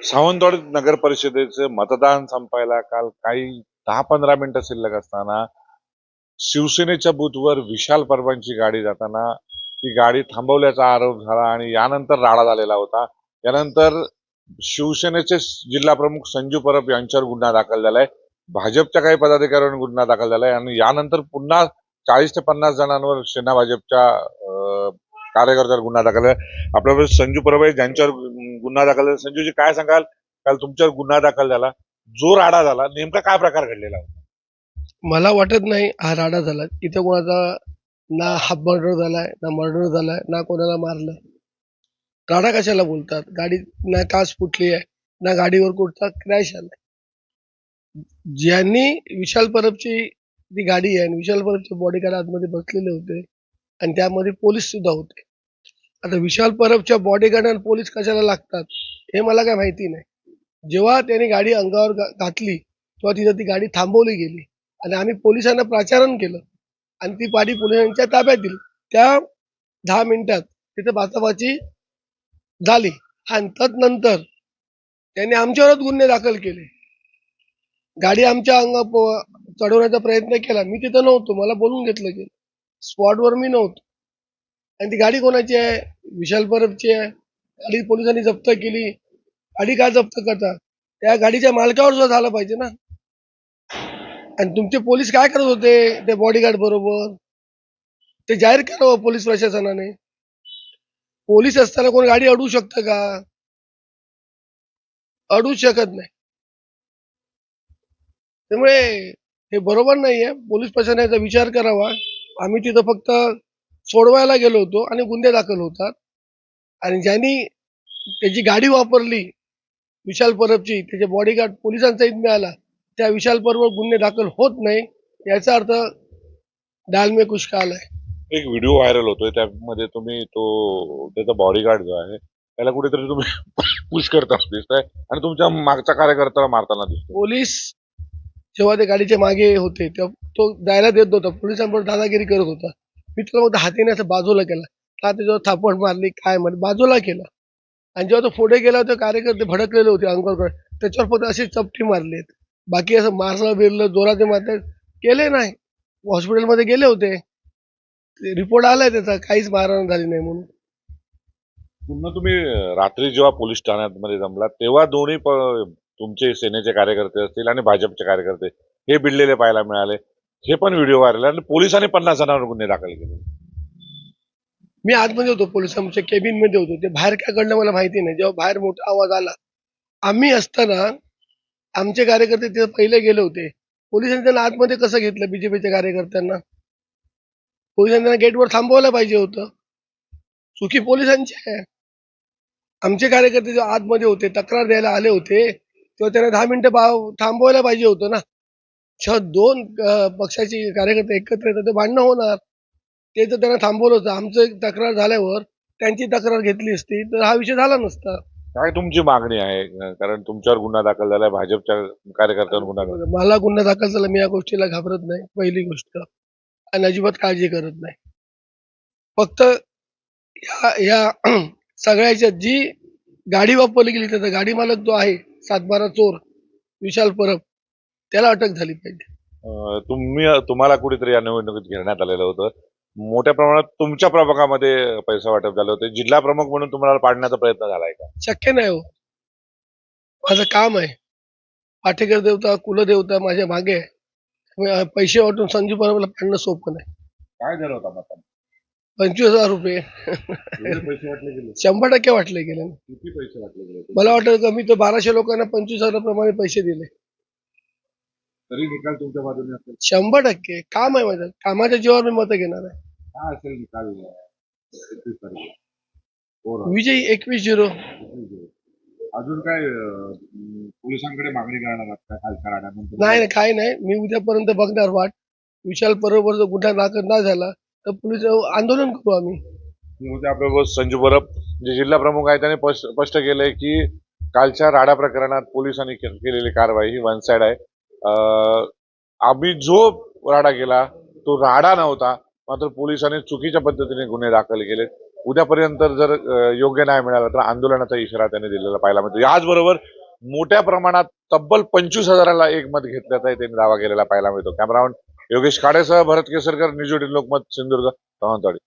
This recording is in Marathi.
सावंतवाडी नगर परिषदेचे मतदान संपायला काल काही 10-15 मिनिटं शिल्लक असताना शिवसेनेच्या बूथवर विशाल परबांची गाडी जाताना ती गाडी थांबवल्याचा आरोप झाला आणि यानंतर राडा झालेला होता. यानंतर शिवसेनेचे जिल्हा प्रमुख संजू परब यांच्यावर गुन्हा दाखल झालाय. भाजपच्या काही पदाधिकाऱ्यांवर गुन्हा दाखल झालाय आणि यानंतर पुन्हा 40 ते 50 जणांवर सेना भाजपच्या कार्यकर्त्यावर गुन्हा दाखल आहे. आपल्याबरोबर संजू परब आहे ज्यांच्यावर गुन्हा दाखल झाला. संजूजी काय सांगाल, काल तुमच्यावर गुन्हा दाखल झाला, जो राडा झाला नेमका काय प्रकार घडलेला होता? मला वाटत नाही हा राडा झाला. इथं कोणाचा ना हाफ मर्डर झालाय, ना मर्डर झालाय, ना कोणाला मारलंय. राडा कशाला बोलतात? गाडी ना काच फुटली आहे, ना गाडीवर कुठचा क्रॅश आलाय. ज्यांनी विशाल परबची ती गाडी आहे आणि विशाल परबचे बॉडीगार्ड आतमध्ये बसलेले होते आणि त्यामध्ये पोलीस सुद्धा होते. आता विशाल परबच्या बॉडीगार्ड आणि पोलीस कशाला लागतात हे मला काय माहिती नाही. जेव्हा त्यांनी गाडी अंगावर घातली तेव्हा तिथं ती गाडी थांबवली गेली आणि आम्ही पोलिसांना प्राचारण केलं आणि ती गाडी पोलिसांच्या ताब्यात दिली. त्या 10 मिनिटात तिथं बाचाबाची झाली आणि तदनंतर त्यांनी आमच्यावरच गुन्हे दाखल केले. गाडी आमच्या चढवण्याचा प्रयत्न केला. मी तिथं नव्हतो, मला बोलून घेतलं गेलं. स्पॉटवर मी नव्हतो. आणि ती गाडी कोणाची आहे? विशाल परबची आहे. गाडी पोलिसांनी जप्त केली. गाडी का जप्त करतात? त्या गाडीच्या मालकावर सुद्धा झालं पाहिजे ना. आणि तुमचे पोलीस काय करत होते ते बॉडीगार्ड बरोबर? ते जाहीर करावं पोलीस प्रशासनाने. पोलीस असताना कोण गाडी अडवू शकतं का? अडवूच शकत नाही. त्यामुळे हे बरोबर नाहीये. पोलीस प्रशासनाचा विचार करावा. आम्ही तिथं फक्त सोडवायला गेलो होतो आणि गुन्हे दाखल होतात. आणि ज्यांनी त्याची गाडी वापरली विशाल परबची, त्याचे बॉडीगार्ड पोलिसांसहित मिळाला, त्या विशाल परबवर गुन्हे दाखल होत नाही. याचा अर्थ डाल में कुछ काला आहे. एक व्हिडिओ व्हायरल होतोय, त्यामध्ये तुम्ही त्याचा बॉडीगार्ड जो आहे त्याला कुठेतरी तुम्ही पुश करताना दिसताय आणि तुमच्या मागच्या कार्यकर्त्याला मारताना दिसतोय. पोलीस जेव्हा ते गाडीच्या मागे होते तेव्हा तो जायला देत नव्हता. पोलिसांबरोबर दादागिरी करत होता. मी तुला मग हातीने असं बाजूला केला, का त्याच्यावर थापड मारली, काय मारली, बाजूला केला. आणि जेव्हा तो पुढे गेला होता कार्यकर्ते भडकलेले होते अंगावर, त्याच्यावर फक्त अशी चपटी मारली. बाकी असं मारलं बिरलं जोराचे मारले केले नाही. हॉस्पिटलमध्ये गेले होते, रिपोर्ट आलाय त्याचा, काहीच मारहाण झाली नाही म्हणून. पुन्हा तुम्ही रात्री जेव्हा पोलीस ठाण्यामध्ये जमला तेव्हा दोन्ही तुमचे सेनेचे कार्यकर्ते असतील आणि भाजपचे कार्यकर्ते हे भिडलेले पाहायला मिळाले. हे पण व्हिडिओ व्हायरल आणि पोलिसांनी 50 जणांवर गुन्हे दाखल केले. मी आतमध्ये होतो, पोलिसांच्या केबिन मध्ये होतो. ते बाहेर काय घडलं मला माहिती नाही. जेव्हा बाहेर मोठा आवाज आला, आम्ही असताना आमचे कार्यकर्ते तिथे पहिले गेले होते. पोलिसांनी त्यांना आतमध्ये कसं घेतलं? बीजेपीच्या कार्यकर्त्यांना पोलिसांनी त्यांना गेटवर थांबवायला पाहिजे होतं. चुकी पोलिसांची आहे. आमचे कार्यकर्ते जेव्हा आतमध्ये होते, तक्रार द्यायला आले होते, तेव्हा त्यांना 10 मिनिटं थांबवायला पाहिजे होतं ना. जेव्हा दोन पक्षाचे कार्यकर्ते एकत्र येतात ते भांडणं होणार. ते जर त्यांना थांबवलं होतं, आमचं तक्रार झाल्यावर त्यांची तक्रार घेतली असती तर हा विषय झाला नसता. काय तुमची मागणी आहे? कारण तुमच्यावर गुन्हा दाखल झालाय, भाजपच्या कार्यकर्त्यांवर गुन्हा दाखल. मला गुन्हा दाखल झाला, मी या गोष्टीला घाबरत नाही, पहिली गोष्ट. आणि अजिबात काळजी करत नाही. फक्त या सगळ्याच्या जी गाडी वापरली गेली, त्याचा गाडी मालक जो आहे, 7-12 चोर विशाल परब, त्याला अटक झाली पाहिजे. तुम्हाला कुठेतरी या निवडणुकीत घेण्यात आलेलं होतं. मोठ्या प्रमाणात तुमच्या प्रभागामध्ये पैसा वाटप झाले होते. जिल्हा प्रमुख म्हणून तुम्हाला पाडण्याचा प्रयत्न झालाय का? शक्य नाही हो. माझं काम आहे. पाठेकर देवता, कुलदेवता माझ्या मागे आहे. पैसे वाटून संजू परबला पाडणं सोपं नाही. काय दर होता मग? 25,000 रुपये पैसे वाटले गेले? 100% वाटले गेले. किती पैसे वाटले गेले? मला वाटतं कमी तर 1200 लोकांना 25,000 प्रमाणे पैसे दिले. तरी निकाल तुमच्या बाजूने असेल? 100% काम आहे माझं. कामाच्या जीवावर मी मतं घेणार आहे. काय असेल निकाल 31 तारीख? विजयी 21-0. अजून काय पोलिसांकडे मागणी करणार आहात का खालच्या राड्यानंतर? नाही, काही नाही. मी उद्यापर्यंत बघणार वाट. विशाल परबवर जर गुन्हा दाखल नाही झाला तर पोलीस आंदोलन करू आम्ही. उद्या आपल्याबरोबर संजू परब जे जिल्हा प्रमुख आहेत त्यांनी स्पष्ट केलंय की कालच्या राडा प्रकरणात पोलिसांनी केलेली कारवाई ही वन साइड आहे. आम्ही जो राडा केला तो राडा नव्हता, मात्र पोलिसांनी चुकीच्या पद्धतीने गुन्हे दाखल केलेत. उद्यापर्यंत जर योग्य न्याय मिळाला तर आंदोलनाचा इशारा त्यांनी दिलेला पाहायला मिळतो. याचबरोबर मोठ्या प्रमाणात तब्बल 25,000ला एक मत घेतल्याचाही त्यांनी दावा केलेला पाहायला मिळतो. कॅमेरामॅन योगेश काडेसह भरत केसरकर, न्यूज 18 लोकमत, सिंधुदुर्ग, तावंतवाडी.